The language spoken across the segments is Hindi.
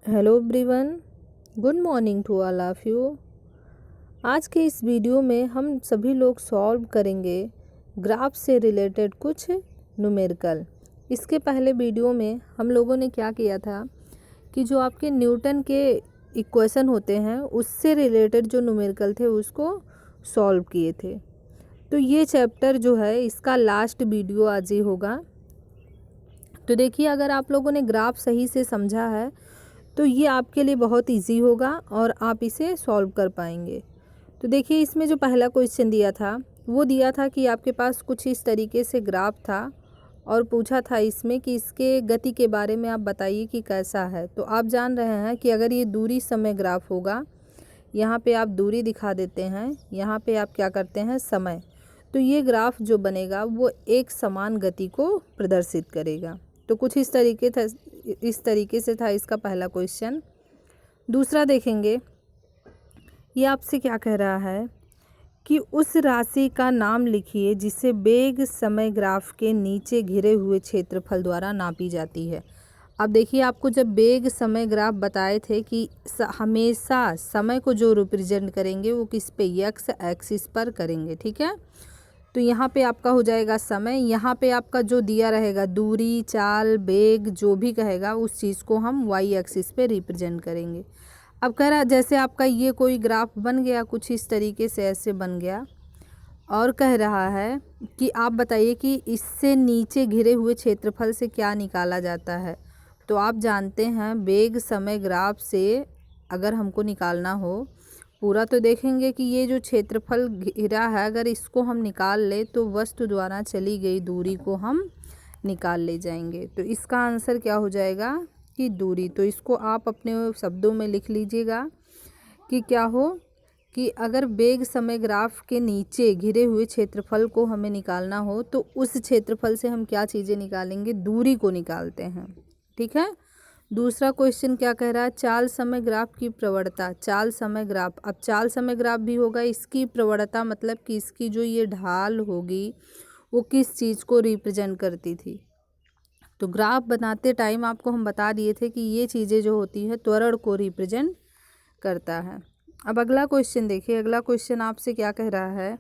Hello everyone, good morning to all of you. आज के इस वीडियो में हम सभी लोग सॉल्व करेंगे ग्राफ से रिलेटेड कुछ न्यूमेरिकल। इसके पहले वीडियो में हम लोगों ने क्या किया था कि जो आपके न्यूटन के इक्वेशन होते हैं उससे रिलेटेड जो न्यूमेरिकल थे उसको सॉल्व किए थे। तो ये चैप्टर जो है इसका लास्ट वीडियो आज ही होगा। तो देखिए, अगर आप लोगों ने ग्राफ सही से समझा है तो ये आपके लिए बहुत इजी होगा और आप इसे सॉल्व कर पाएंगे। तो देखिए, इसमें जो पहला क्वेश्चन दिया था वो दिया था कि आपके पास कुछ इस तरीके से ग्राफ था और पूछा था इसमें कि इसके गति के बारे में आप बताइए कि कैसा है। तो आप जान रहे हैं कि अगर ये दूरी समय ग्राफ होगा, यहाँ पे आप दूरी दिखा देते हैं, यहाँ पे आप क्या करते हैं समय, तो ये ग्राफ जो बनेगा वो एक समान गति को प्रदर्शित करेगा। तो कुछ इस तरीके से था इसका पहला क्वेश्चन। दूसरा देखेंगे, ये आपसे क्या कह रहा है कि उस राशि का नाम लिखिए जिसे वेग समय ग्राफ के नीचे घिरे हुए क्षेत्रफल द्वारा नापी जाती है। अब देखिए, आपको जब वेग समय ग्राफ बताए थे कि हमेशा समय को जो रिप्रेजेंट करेंगे वो किस पे, एक्स एक्सिस पर करेंगे, ठीक है। तो यहाँ पे आपका हो जाएगा समय, यहाँ पे आपका जो दिया रहेगा दूरी, चाल, वेग, जो भी कहेगा उस चीज़ को हम वाई एक्सिस पे रिप्रेजेंट करेंगे। अब कह रहा जैसे आपका ये कोई ग्राफ बन गया, कुछ इस तरीके से ऐसे बन गया, और कह रहा है कि आप बताइए कि इससे नीचे घिरे हुए क्षेत्रफल से क्या निकाला जाता है। तो आप जानते हैं वेग समय ग्राफ से अगर हमको निकालना हो पूरा, तो देखेंगे कि ये जो क्षेत्रफल घिरा है अगर इसको हम निकाल ले तो वस्तु द्वारा चली गई दूरी को हम निकाल ले जाएंगे। तो इसका आंसर क्या हो जाएगा कि दूरी। तो इसको आप अपने शब्दों में लिख लीजिएगा कि क्या हो कि अगर वेग समय ग्राफ के नीचे घिरे हुए क्षेत्रफल को हमें निकालना हो तो उस क्षेत्रफल से हम क्या चीज़ें निकालेंगे, दूरी को निकालते हैं, ठीक है। दूसरा क्वेश्चन क्या कह रहा है, चाल समय ग्राफ की प्रवणता। चाल समय ग्राफ, अब चाल समय ग्राफ भी होगा, इसकी प्रवणता मतलब कि इसकी जो ये ढाल होगी वो किस चीज़ को रिप्रेजेंट करती थी। तो ग्राफ बनाते टाइम आपको हम बता दिए थे कि ये चीज़ें जो होती है त्वरण को रिप्रेजेंट करता है। अब अगला क्वेश्चन देखिए, अगला क्वेश्चन आपसे क्या कह रहा है,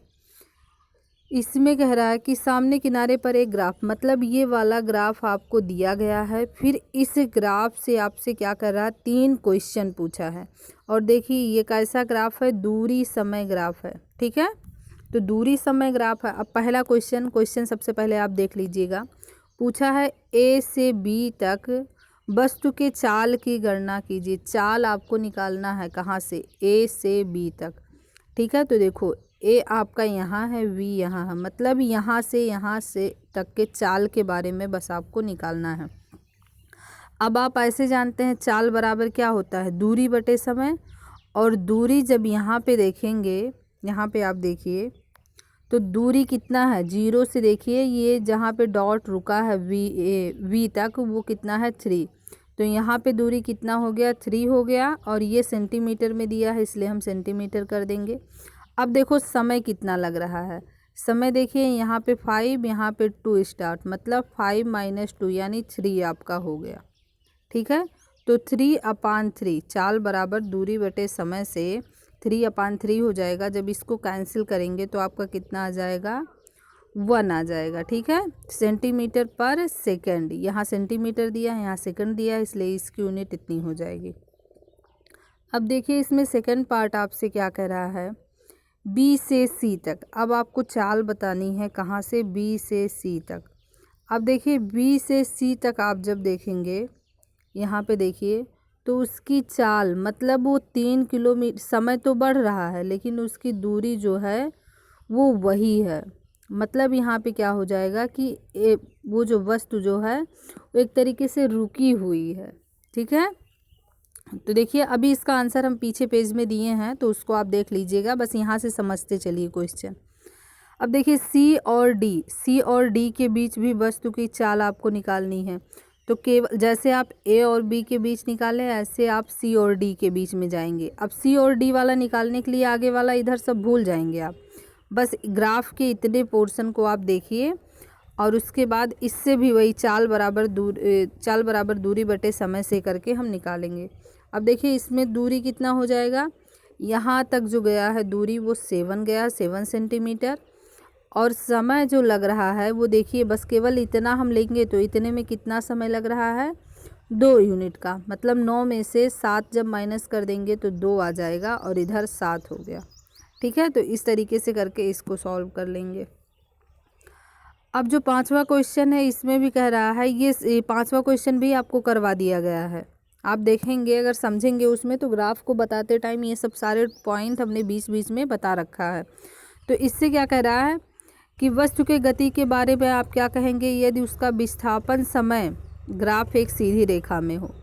इसमें कह रहा है कि सामने किनारे पर एक ग्राफ, मतलब ये वाला ग्राफ आपको दिया गया है, फिर इस ग्राफ से आपसे क्या कर रहा है, 3 क्वेश्चन पूछा है। और देखिए ये कैसा ग्राफ है, दूरी समय ग्राफ है, ठीक है। तो दूरी समय ग्राफ है। अब पहला क्वेश्चन सबसे पहले आप देख लीजिएगा, पूछा है ए से बी तक वस्तु के चाल की गणना कीजिए। चाल आपको निकालना है कहाँ से, ए से बी तक, ठीक है। तो देखो ए आपका यहाँ है, वी यहाँ है, मतलब यहाँ से तक के चाल के बारे में बस आपको निकालना है। अब आप ऐसे जानते हैं चाल बराबर क्या होता है, दूरी बटे समय। और दूरी जब यहाँ पे देखेंगे, यहाँ पे आप देखिए तो दूरी कितना है, 0 से देखिए ये जहाँ पे डॉट रुका है वी तक वो कितना है, 3। तो यहाँ पे दूरी कितना हो गया, 3 हो गया। और ये सेंटीमीटर में दिया है इसलिए हम सेंटीमीटर कर देंगे। अब देखो समय कितना लग रहा है, समय देखिए यहाँ पे 5, यहाँ पे 2 स्टार्ट, मतलब 5 - 2 यानी 3 आपका हो गया, ठीक है। तो 3/3 चाल बराबर दूरी बटे समय से 3/3 हो जाएगा। जब इसको कैंसिल करेंगे तो आपका कितना आ जाएगा, 1 आ जाएगा, ठीक है। सेंटीमीटर पर सेकंड, यहाँ सेंटीमीटर दिया है, यहाँ सेकंड दिया है, इसलिए इसकी यूनिट इतनी हो जाएगी। अब देखिए इसमें सेकंड पार्ट आपसे क्या कह रहा है, बी से सी तक। अब आपको चाल बतानी है कहाँ से, बी से सी तक। अब देखिए बी से सी तक आप जब देखेंगे यहाँ पे देखिए तो उसकी चाल मतलब वो 3 किलोमीटर, समय तो बढ़ रहा है लेकिन उसकी दूरी जो है वो वही है। मतलब यहाँ पे क्या हो जाएगा कि वो जो वस्तु जो है वो एक तरीके से रुकी हुई है, ठीक है। तो देखिए अभी इसका आंसर हम पीछे पेज में दिए हैं तो उसको आप देख लीजिएगा, बस यहाँ से समझते चलिए क्वेश्चन। अब देखिए सी और डी के बीच भी वस्तु की चाल आपको निकालनी है। तो केवल जैसे आप ए और बी के बीच निकाले ऐसे आप सी और डी के बीच में जाएंगे। अब सी और डी वाला निकालने के लिए आगे वाला इधर सब भूल जाएंगे आप, बस ग्राफ के इतने पोर्शन को आप देखिए और उसके बाद इससे भी वही चाल बराबर दूरी बटे समय से करके हम निकालेंगे। अब देखिए इसमें दूरी कितना हो जाएगा, यहाँ तक जो गया है दूरी वो 7 गया, 7 सेंटीमीटर। और समय जो लग रहा है वो देखिए बस केवल इतना हम लेंगे तो इतने में कितना समय लग रहा है, 2 यूनिट का। मतलब 9 में से 7 जब माइनस कर देंगे तो 2 आ जाएगा और इधर 7 हो गया। ठीक है, तो इस तरीके से करके इसको सॉल्व कर लेंगे। अब जो 5वां क्वेश्चन है इसमें भी कह रहा है, ये 5वां क्वेश्चन भी आपको करवा दिया गया है। आप देखेंगे अगर समझेंगे उसमें तो ग्राफ को बताते टाइम ये सब सारे पॉइंट हमने बीच बीच में बता रखा है। तो इससे क्या कह रहा है कि वस्तु के गति के बारे में आप क्या कहेंगे यदि उसका विस्थापन समय ग्राफ एक सीधी रेखा में हो।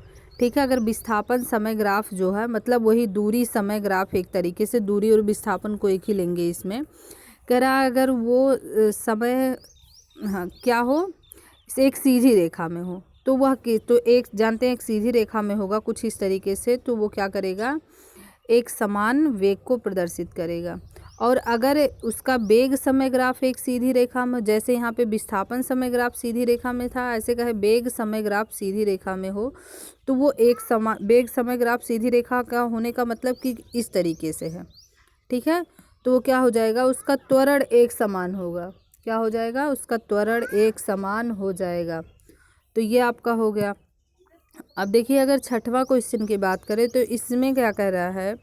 ठीक है, अगर विस्थापन समय ग्राफ जो है मतलब वही दूरी समय ग्राफ, एक तरीके से दूरी और विस्थापन को एक ही लेंगे इसमें। कह रहा है अगर वो समय क्या हो, एक सीधी रेखा में हो तो वह तो एक जानते हैं एक सीधी रेखा में होगा कुछ इस तरीके से, तो वो क्या करेगा, एक समान वेग को प्रदर्शित करेगा। और अगर उसका वेग समय ग्राफ एक सीधी रेखा में, जैसे यहाँ पे विस्थापन समय ग्राफ सीधी रेखा में था, ऐसे कहे वेग समय ग्राफ सीधी रेखा में हो तो वो एक समान वेग समय ग्राफ सीधी रेखा का होने का मतलब कि इस तरीके से है। ठीक है, तो वो क्या हो जाएगा, उसका त्वरण एक समान होगा। क्या हो जाएगा, उसका त्वरण एक समान हो जाएगा। तो ये आपका हो गया। अब देखिए अगर 6वां क्वेश्चन की बात करें तो इसमें क्या कह रहा है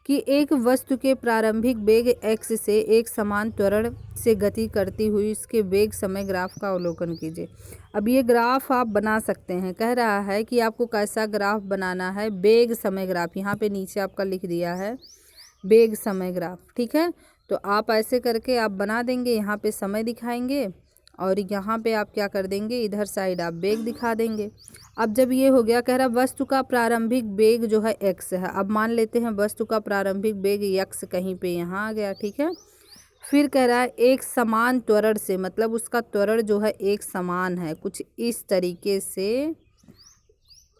कि एक वस्तु के प्रारंभिक वेग x से एक समान त्वरण से गति करती हुई उसके वेग समय ग्राफ का अवलोकन कीजिए। अब ये ग्राफ आप बना सकते हैं। कह रहा है कि आपको कैसा ग्राफ बनाना है, वेग समय ग्राफ। यहाँ पे नीचे आपका लिख दिया है वेग समय ग्राफ। ठीक है, तो आप ऐसे करके आप बना देंगे, यहाँ पे समय दिखाएंगे और यहाँ पे आप क्या कर देंगे, इधर साइड आप वेग दिखा देंगे। अब जब ये हो गया, कह रहा वस्तु का प्रारंभिक वेग जो है x है। अब मान लेते हैं वस्तु का प्रारंभिक वेग x कहीं पे यहाँ आ गया। ठीक है, फिर कह रहा है एक समान त्वरण से, मतलब उसका त्वरण जो है एक समान है, कुछ इस तरीके से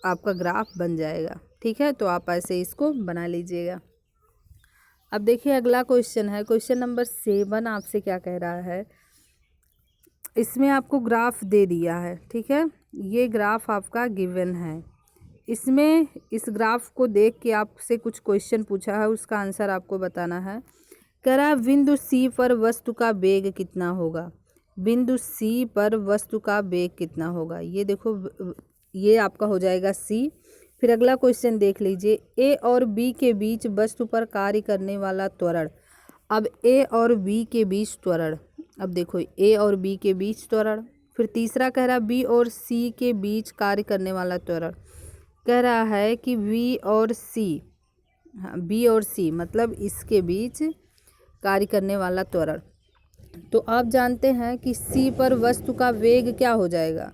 आपका ग्राफ बन जाएगा। ठीक है, तो आप ऐसे इसको बना लीजिएगा। अब देखिए अगला क्वेश्चन है, क्वेश्चन नंबर 7 आपसे क्या कह रहा है, इसमें आपको ग्राफ दे दिया है। ठीक है, ये ग्राफ आपका गिवन है। इसमें इस ग्राफ को देख के आपसे कुछ क्वेश्चन पूछा है, उसका आंसर आपको बताना है। कह रहा है बिंदु C पर वस्तु का वेग कितना होगा, बिंदु C पर वस्तु का वेग कितना होगा। ये देखो ये आपका हो जाएगा C। फिर अगला क्वेश्चन देख लीजिए, A और B के बीच वस्तु पर कार्य करने वाला त्वरण। अब A और B के बीच त्वरण, अब देखो A और B के बीच त्वरण। फिर तीसरा कह रहा है B और C के बीच कार्य करने वाला त्वरण। कह रहा है कि B और C, हाँ B और C मतलब इसके बीच कार्य करने वाला त्वरण। तो आप जानते हैं कि C पर वस्तु का वेग क्या हो जाएगा,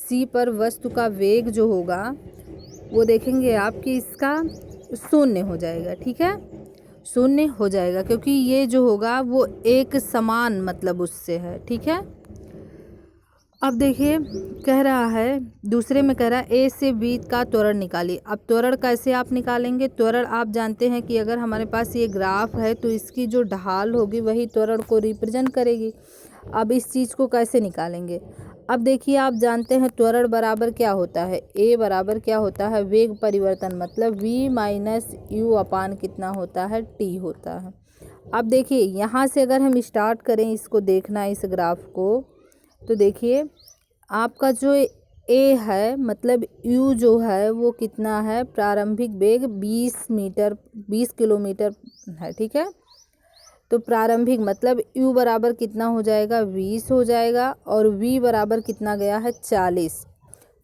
C पर वस्तु का वेग जो होगा वो देखेंगे आप कि इसका 0 हो जाएगा। ठीक है, 0 हो जाएगा क्योंकि ये जो होगा वो एक समान मतलब उससे है। ठीक है, अब देखिए कह रहा है दूसरे में कह रहा है A से B का त्वरण निकालिए। अब त्वरण कैसे आप निकालेंगे, त्वरण आप जानते हैं कि अगर हमारे पास ये ग्राफ है तो इसकी जो ढाल होगी वही त्वरण को रिप्रेजेंट करेगी। अब इस चीज़ को कैसे निकालेंगे, अब देखिए आप जानते हैं त्वरण बराबर क्या होता है, A बराबर क्या होता है, वेग परिवर्तन मतलब V माइनस यू अपान कितना होता है, T होता है। अब देखिए यहाँ से अगर हम स्टार्ट करें इसको देखना इस ग्राफ को, तो देखिए आपका जो A है मतलब U जो है वो कितना है, प्रारंभिक वेग 20 किलोमीटर है। ठीक है, तो प्रारंभिक मतलब U बराबर कितना हो जाएगा, 20 हो जाएगा और V बराबर कितना गया है 40,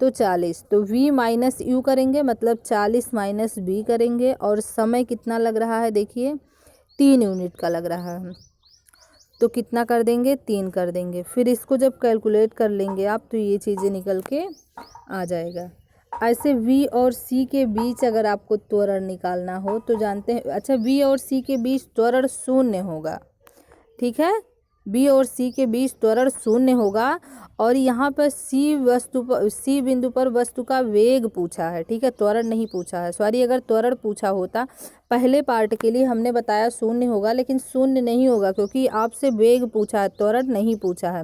तो 40। तो V माइनस यू करेंगे मतलब 40 माइनस V करेंगे और समय कितना लग रहा है, देखिए 3 यूनिट का लग रहा है, तो कितना कर देंगे, 3 कर देंगे। फिर इसको जब कैलकुलेट कर लेंगे आप तो ये चीज़ें निकल के आ जाएगा। ऐसे V और C के बीच अगर आपको त्वरण निकालना हो तो जानते हैं, अच्छा V और C के बीच त्वरण 0 होगा। ठीक है, B और C के बीच त्वरण 0 होगा और यहाँ पर C बिंदु पर वस्तु का वेग पूछा है। ठीक है, त्वरण नहीं पूछा है, सॉरी अगर त्वरण पूछा होता पहले पार्ट के लिए हमने बताया 0 होगा, लेकिन 0 नहीं होगा क्योंकि आपसे वेग पूछा है, त्वरण नहीं पूछा है।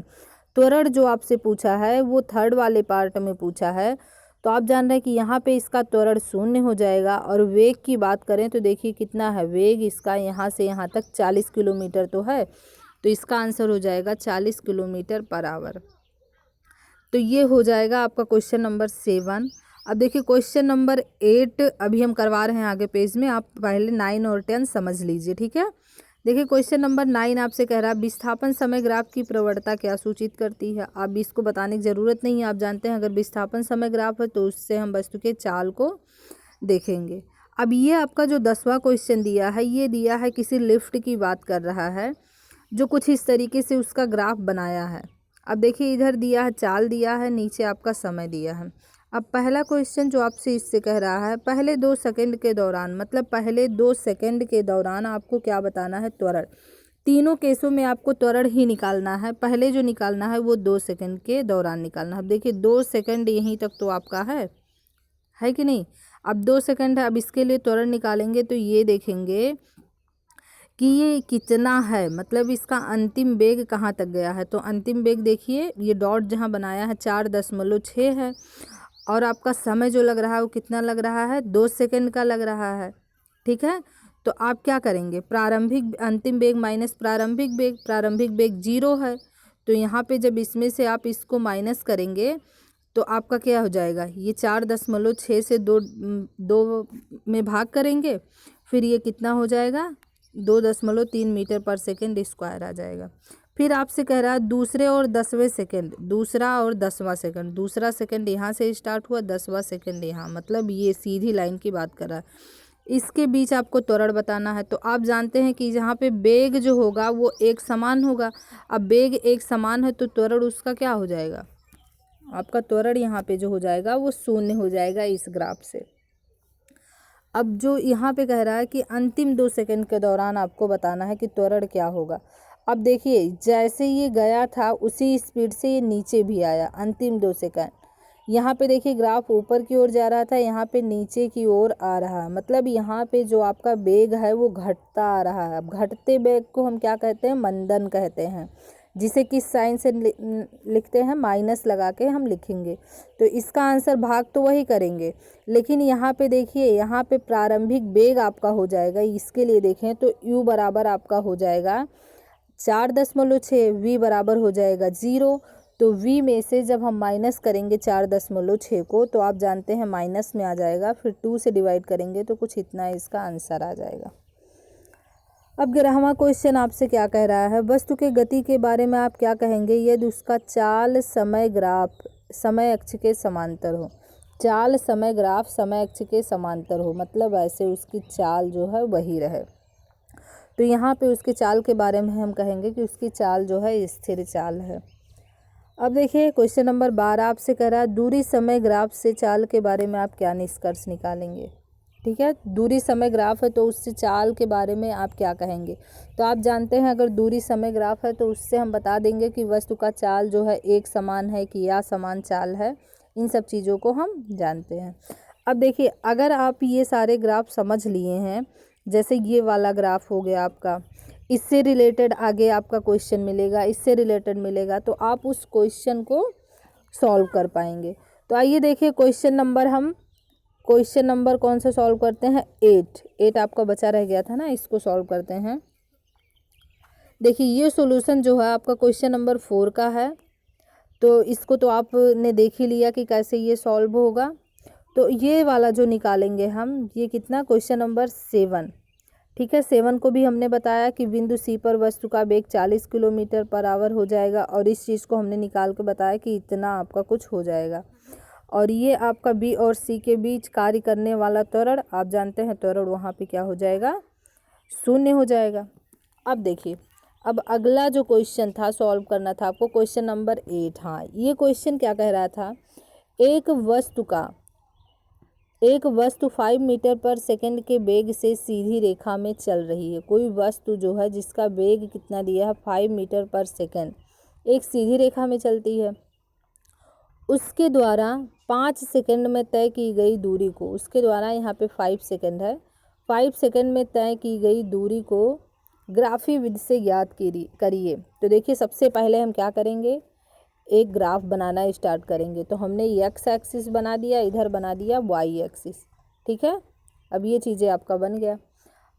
त्वरण जो आपसे पूछा है वो थर्ड वाले पार्ट में पूछा है, तो आप जान रहे हैं कि यहाँ पे इसका त्वरण 0 हो जाएगा। और वेग की बात करें तो देखिए कितना है वेग इसका, यहाँ से यहाँ तक 40 किलोमीटर तो है, तो इसका आंसर हो जाएगा 40 किलोमीटर पर आवर। तो ये हो जाएगा आपका क्वेश्चन नंबर 7। अब देखिए क्वेश्चन नंबर 8 अभी हम करवा रहे हैं आगे पेज में, आप पहले 9 और 10 समझ लीजिए, ठीक है। देखिए क्वेश्चन नंबर 9 आपसे कह रहा है विस्थापन समय ग्राफ की प्रवणता क्या सूचित करती है। अब इसको बताने की ज़रूरत नहीं है, आप जानते हैं अगर विस्थापन समय ग्राफ है तो उससे हम वस्तु के चाल को देखेंगे। अब ये आपका जो 10वां क्वेश्चन दिया है, ये दिया है किसी लिफ्ट की बात कर रहा है, जो कुछ इस तरीके से उसका ग्राफ बनाया है। अब देखिए इधर दिया है चाल दिया है, नीचे आपका समय दिया है। अब पहला क्वेश्चन जो आपसे इससे कह रहा है पहले 2 सेकंड के दौरान, मतलब पहले 2 सेकंड के दौरान आपको क्या बताना है, त्वरण। तीनों केसों में आपको त्वरण ही निकालना है, पहले जो निकालना है वो 2 सेकंड के दौरान निकालना है। अब देखिए 2 सेकंड यहीं तक तो आपका है कि नहीं। अब 2 सेकंड है, अब इसके लिए त्वरण निकालेंगे तो ये देखेंगे कि ये कितना है, मतलब इसका अंतिम वेग कहाँ तक गया है। तो अंतिम वेग देखिए ये डॉट जहाँ बनाया है 4.6 है, और आपका समय जो लग रहा है वो कितना लग रहा है, 2 सेकंड का लग रहा है, ठीक है। तो आप क्या करेंगे, प्रारंभिक अंतिम वेग माइनस प्रारंभिक वेग 0 है, तो यहाँ पे जब इसमें से आप इसको माइनस करेंगे तो आपका क्या हो जाएगा, ये 4.6 से 2 में भाग करेंगे, फिर ये कितना हो जाएगा 2.3 मीटर पर सेकेंड स्क्वायर आ जाएगा। फिर आपसे कह रहा है दूसरा और 10वां सेकंड, दूसरा सेकंड यहाँ से स्टार्ट हुआ, 10वां सेकंड यहाँ, मतलब ये सीधी लाइन की बात कर रहा है। इसके बीच आपको त्वरण बताना है। तो आप जानते हैं कि जहाँ पे वेग जो होगा वो एक समान होगा। अब वेग एक समान है तो त्वरण उसका क्या हो जाएगा, आपका त्वरण यहाँ पे जो हो जाएगा वो 0 हो जाएगा इस ग्राफ से। अब जो यहाँ पे कह रहा है कि अंतिम 2 सेकंड के दौरान आपको बताना है कि त्वरण क्या होगा। अब देखिए जैसे ये गया था उसी स्पीड से ये नीचे भी आया अंतिम 2 सेकंड। यहाँ पे देखिए ग्राफ ऊपर की ओर जा रहा था, यहाँ पे नीचे की ओर आ रहा है, मतलब यहाँ पे जो आपका वेग है वो घटता आ रहा है। अब घटते वेग को हम क्या कहते हैं, मंदन कहते हैं, जिसे किस साइन से लिखते हैं, माइनस लगा के हम लिखेंगे। तो इसका आंसर भाग तो वही करेंगे, लेकिन यहाँ पे देखिए यहाँ पे प्रारंभिक वेग आपका हो जाएगा। इसके लिए देखें तो u बराबर आपका हो जाएगा 4.6, v बराबर हो जाएगा 0। तो v में से जब हम माइनस करेंगे 4.6 को तो आप जानते हैं माइनस में आ जाएगा, फिर 2 से डिवाइड करेंगे तो कुछ इतना इसका आंसर आ जाएगा। अब 11वां क्वेश्चन आपसे क्या कह रहा है, वस्तु के गति के बारे में आप क्या कहेंगे यदि उसका चाल समय ग्राफ समय अक्ष के समांतर हो। चाल समय ग्राफ समय अक्ष के समांतर हो, मतलब ऐसे उसकी चाल जो है वही रहे। तो यहाँ पे उसके चाल के बारे में हम कहेंगे कि उसकी चाल जो है स्थिर चाल है। अब देखिए क्वेश्चन नंबर 12 आपसे कह रहा है दूरी समय ग्राफ से चाल के बारे में आप क्या निष्कर्ष निकालेंगे। ठीक है, दूरी समय ग्राफ है तो उससे चाल के बारे में आप क्या कहेंगे। तो आप जानते हैं अगर दूरी समय ग्राफ है तो उससे हम बता देंगे कि वस्तु का चाल जो है एक समान है कि या समान चाल है, इन सब चीज़ों को हम जानते हैं। अब देखिए अगर आप ये सारे ग्राफ समझ लिए हैं, जैसे ये वाला ग्राफ हो गया आपका, इससे रिलेटेड आगे आपका क्वेश्चन मिलेगा, इससे रिलेटेड मिलेगा, तो आप उस क्वेश्चन को सॉल्व कर पाएंगे। तो आइए देखिए क्वेश्चन नंबर कौन सा सॉल्व करते हैं, 8 आपका बचा रह गया था ना, इसको सॉल्व करते हैं। देखिए ये सॉल्यूशन जो है आपका क्वेश्चन नंबर 4 का है, तो इसको तो आपने देख ही लिया कि कैसे ये सॉल्व होगा। तो ये वाला जो निकालेंगे हम, ये कितना, क्वेश्चन नंबर 7, ठीक है। 7 को भी हमने बताया कि बिंदु सी पर वस्तु का वेग 40 किलोमीटर पर आवर हो जाएगा, और इस चीज़ को हमने निकाल के बताया कि इतना आपका कुछ हो जाएगा। और ये आपका बी और सी के बीच कार्य करने वाला त्वरण, आप जानते हैं त्वरण वहाँ पे क्या हो जाएगा, 0 हो जाएगा। अब देखिए अब अगला जो क्वेश्चन था सॉल्व करना था आपको, क्वेश्चन नंबर 8। हाँ, ये क्वेश्चन क्या कह रहा था, एक वस्तु 5 मीटर पर सेकंड के वेग से सीधी रेखा में चल रही है। कोई वस्तु जो है जिसका वेग कितना दिया है, 5 मीटर पर सेकंड, एक सीधी रेखा में चलती है, उसके द्वारा 5 सेकंड में तय की गई दूरी को, उसके द्वारा यहाँ पे 5 सेकंड है, 5 सेकंड में तय की गई दूरी को ग्राफी विधि से ज्ञात करिए। तो देखिए सबसे पहले हम क्या करेंगे, एक ग्राफ बनाना स्टार्ट करेंगे। तो हमने एक्स एक्सिस बना दिया, इधर बना दिया वाई एक्सिस, ठीक है। अब ये चीज़ें आपका बन गया।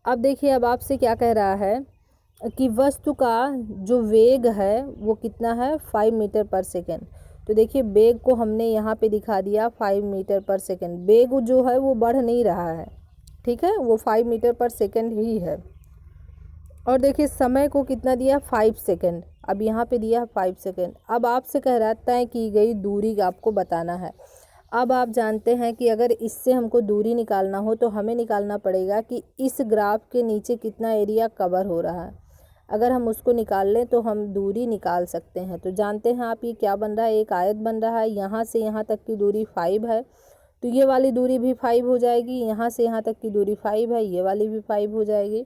अब देखिए, अब आपसे क्या कह रहा है कि वस्तु का जो वेग है वो कितना है, 5 मीटर पर सेकेंड। तो देखिए वेग को हमने यहाँ पे दिखा दिया 5 मीटर पर सेकेंड। वेग जो है वो बढ़ नहीं रहा है, ठीक है, वो 5 मीटर पर सेकेंड ही है। और देखिए समय को कितना दिया, 5 सेकेंड। अब यहाँ पे दिया 5 सेकेंड। अब आपसे कह रहा है तय की गई दूरी आपको बताना है। अब आप जानते हैं कि अगर इससे हमको दूरी निकालना हो तो हमें निकालना पड़ेगा कि इस ग्राफ के नीचे कितना एरिया कवर हो रहा है। अगर हम उसको निकाल लें तो हम दूरी निकाल सकते हैं। तो जानते हैं आप, ये क्या बन रहा है, एक आयत बन रहा है। यहाँ से यहाँ तक की दूरी 5 है, तो ये वाली दूरी भी 5 हो जाएगी। यहाँ से यहाँ तक की दूरी 5 है, ये वाली भी 5 हो जाएगी।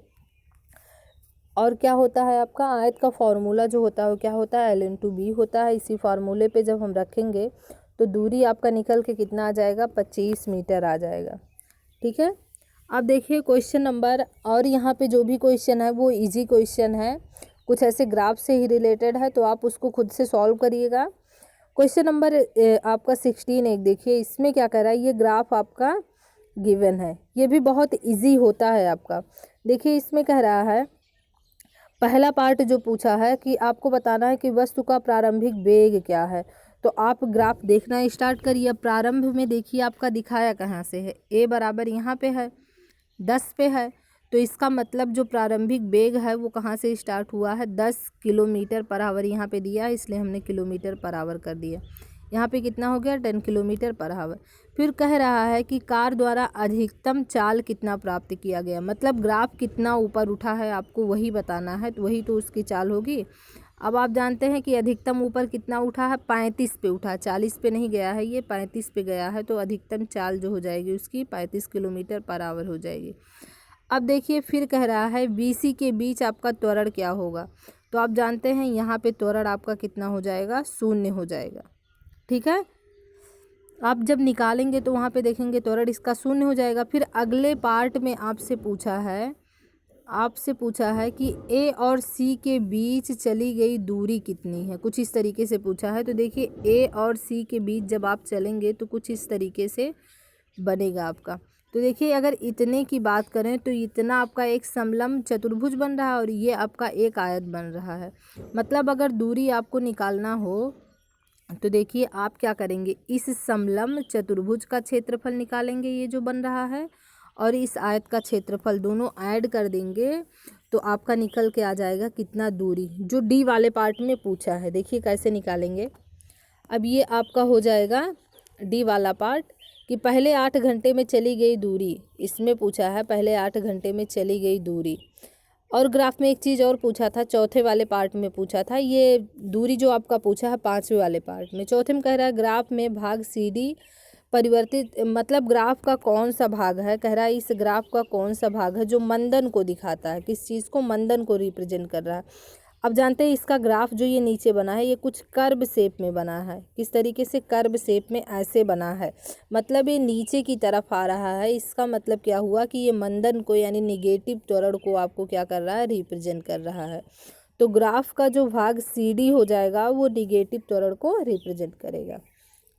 और क्या होता है आपका आयत का फॉर्मूला जो होता है वो क्या होता है, L/B होता है। इसी फार्मूले पे जब हम रखेंगे तो दूरी आपका निकल के कितना आ जाएगा, 25 मीटर आ जाएगा, ठीक है। अब देखिए क्वेश्चन नंबर, और यहाँ पे जो भी क्वेश्चन है वो इजी क्वेश्चन है, कुछ ऐसे ग्राफ से ही रिलेटेड है, तो आप उसको खुद से सॉल्व करिएगा। क्वेश्चन नंबर आपका 16 एक देखिए, इसमें क्या कर रहा है, ये ग्राफ आपका गिवन है, ये भी बहुत इजी होता है आपका। देखिए इसमें कह रहा है, पहला पार्ट जो पूछा है कि आपको बताना है कि वस्तु का प्रारंभिक वेग क्या है। तो आप ग्राफ देखना स्टार्ट करिए। प्रारंभ में देखिए आपका दिखाया कहाँ से है, ए बराबर यहाँ पे है, 10 पे है। तो इसका मतलब जो प्रारंभिक वेग है वो कहाँ से स्टार्ट हुआ है, 10 किलोमीटर पर आवर यहाँ पे दिया है, इसलिए हमने किलोमीटर पर आवर कर दिया। यहाँ पे कितना हो गया, 10 किलोमीटर पर आवर। फिर कह रहा है कि कार द्वारा अधिकतम चाल कितना प्राप्त किया गया, मतलब ग्राफ कितना ऊपर उठा है आपको वही बताना है, तो वही तो उसकी चाल होगी। अब आप जानते हैं कि अधिकतम ऊपर कितना उठा है, 35 पे उठा, 40 पे नहीं गया है, ये 35 पे गया है। तो अधिकतम चाल जो हो जाएगी उसकी 35 किलोमीटर पर आवर हो जाएगी। अब देखिए फिर कह रहा है BC के बीच आपका त्वरण क्या होगा। तो आप जानते हैं यहाँ पे त्वरण आपका कितना हो जाएगा, 0 हो जाएगा, ठीक है। आप जब निकालेंगे तो वहाँ पे देखेंगे त्वरण इसका 0 हो जाएगा। फिर अगले पार्ट में आपसे पूछा है कि A और C के बीच चली गई दूरी कितनी है, कुछ इस तरीके से पूछा है। तो देखिए A और C के बीच जब आप चलेंगे तो कुछ इस तरीके से बनेगा आपका। तो देखिए अगर इतने की बात करें तो इतना आपका एक समलंब चतुर्भुज बन रहा है और ये आपका एक आयत बन रहा है। मतलब अगर दूरी आपको निकालना हो तो देखिए आप क्या करेंगे, इस समलंब चतुर्भुज का क्षेत्रफल निकालेंगे, ये जो बन रहा है, और इस आयत का क्षेत्रफल, दोनों ऐड कर देंगे तो आपका निकल के आ जाएगा कितना दूरी, जो डी वाले पार्ट में पूछा है। देखिए कैसे निकालेंगे। अब ये आपका हो जाएगा डी वाला पार्ट कि पहले 8 घंटे में चली गई दूरी, इसमें पूछा है पहले 8 घंटे में चली गई दूरी। और ग्राफ में एक चीज़ और पूछा था, चौथे वाले पार्ट में पूछा था, ये दूरी जो आपका पूछा है 5वें वाले पार्ट में। चौथे में कह रहा है ग्राफ में भाग CD परिवर्तित, मतलब ग्राफ का कौन सा भाग है, कह रहा है इस ग्राफ का कौन सा भाग है जो मंदन को दिखाता है, किस चीज़ को, मंदन को रिप्रेजेंट कर रहा है। अब जानते हैं इसका ग्राफ जो ये नीचे बना है ये कुछ कर्व शेप में बना है। किस तरीके से, कर्व शेप में ऐसे बना है, मतलब ये नीचे की तरफ आ रहा है। इसका मतलब क्या हुआ कि ये मंदन को यानी निगेटिव त्वरण को आपको क्या कर रहा है, रिप्रेजेंट कर रहा है। तो ग्राफ का जो भाग CD हो जाएगा वो निगेटिव त्वरण को रिप्रेजेंट करेगा।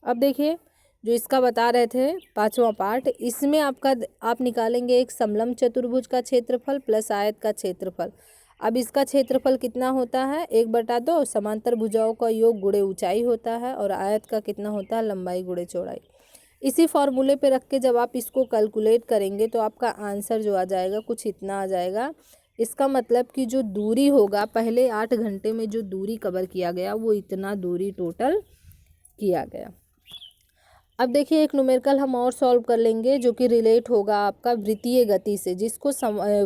अब देखिए जो इसका बता रहे थे 5वां पार्ट, इसमें आप निकालेंगे एक समलंब चतुर्भुज का क्षेत्रफल प्लस आयत का क्षेत्रफल। अब इसका क्षेत्रफल कितना होता है, 1/2 समांतर भुजाओं का योग गुणे ऊंचाई होता है, और आयत का कितना होता है, लंबाई गुणे चौड़ाई। इसी फॉर्मूले पे रख के जब आप इसको कैलकुलेट करेंगे तो आपका आंसर जो आ जाएगा कुछ इतना आ जाएगा। इसका मतलब कि जो दूरी होगा, पहले 8 घंटे में जो दूरी कवर किया गया वो इतना दूरी टोटल किया गया। अब देखिए एक न्यूमेरिकल हम और सॉल्व कर लेंगे जो कि रिलेट होगा आपका वृत्तीय गति से, जिसको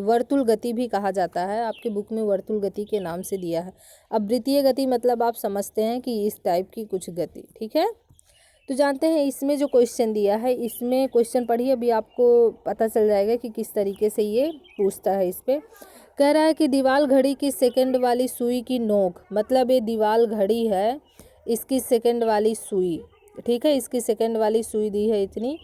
वर्तुल गति भी कहा जाता है। आपके बुक में वर्तुल गति के नाम से दिया है। अब वृत्तीय गति मतलब आप समझते हैं कि इस टाइप की कुछ गति, ठीक है। तो जानते हैं इसमें जो क्वेश्चन दिया है, इसमें क्वेश्चन पढ़िए, अभी आपको पता चल जाएगा कि किस तरीके से ये पूछता है। इस पर कह रहा है कि दीवार घड़ी की सेकंड वाली सुई की नोक, मतलब ये दीवार घड़ी है, इसकी सेकंड वाली सुई, ठीक है, इसकी सेकंड वाली सुई दी है इतनी।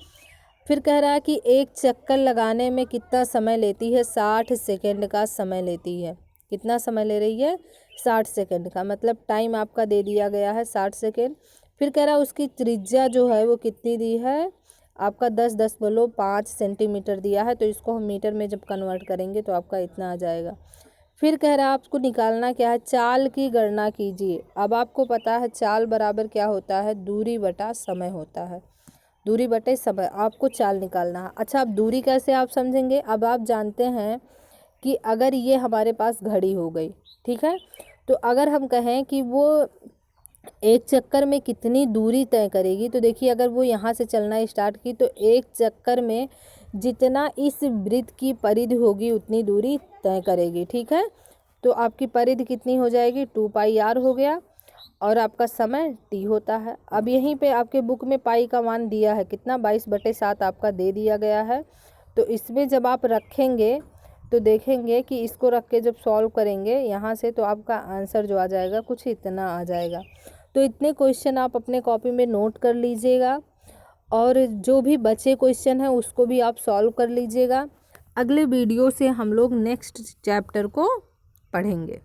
फिर कह रहा है कि एक चक्कर लगाने में कितना समय लेती है, 60 सेकंड का समय लेती है। कितना समय ले रही है, 60 सेकंड का, मतलब टाइम आपका दे दिया गया है 60 सेकंड। फिर कह रहा है उसकी त्रिज्या जो है वो कितनी दी है, आपका 10.5 सेंटीमीटर दिया है, तो इसको हम मीटर में जब कन्वर्ट करेंगे तो आपका इतना आ जाएगा। फिर कह रहा है आपको निकालना क्या है, चाल की गणना कीजिए। अब आपको पता है चाल बराबर क्या होता है, दूरी बटा समय होता है, दूरी बटे समय, आपको चाल निकालना है। अच्छा, अब दूरी कैसे आप समझेंगे, अब आप जानते हैं कि अगर ये हमारे पास घड़ी हो गई, ठीक है, तो अगर हम कहें कि वो एक चक्कर में कितनी दूरी तय करेगी, तो देखिए अगर वो यहाँ से चलना स्टार्ट की तो एक चक्कर में जितना इस वृत्त की परिधि होगी उतनी दूरी तय करेगी, ठीक है। तो आपकी परिधि कितनी हो जाएगी, 2πr हो गया, और आपका समय t होता है। अब यहीं पे आपके बुक में पाई का मान दिया है कितना, 22/7 आपका दे दिया गया है। तो इसमें जब आप रखेंगे तो देखेंगे कि इसको रख के जब सॉल्व करेंगे यहाँ से, तो आपका आंसर जो आ जाएगा कुछ इतना आ जाएगा। तो इतने क्वेश्चन आप अपने कॉपी में नोट कर लीजिएगा, और जो भी बचे क्वेश्चन हैं उसको भी आप सॉल्व कर लीजिएगा। अगले वीडियो से हम लोग नेक्स्ट चैप्टर को पढ़ेंगे।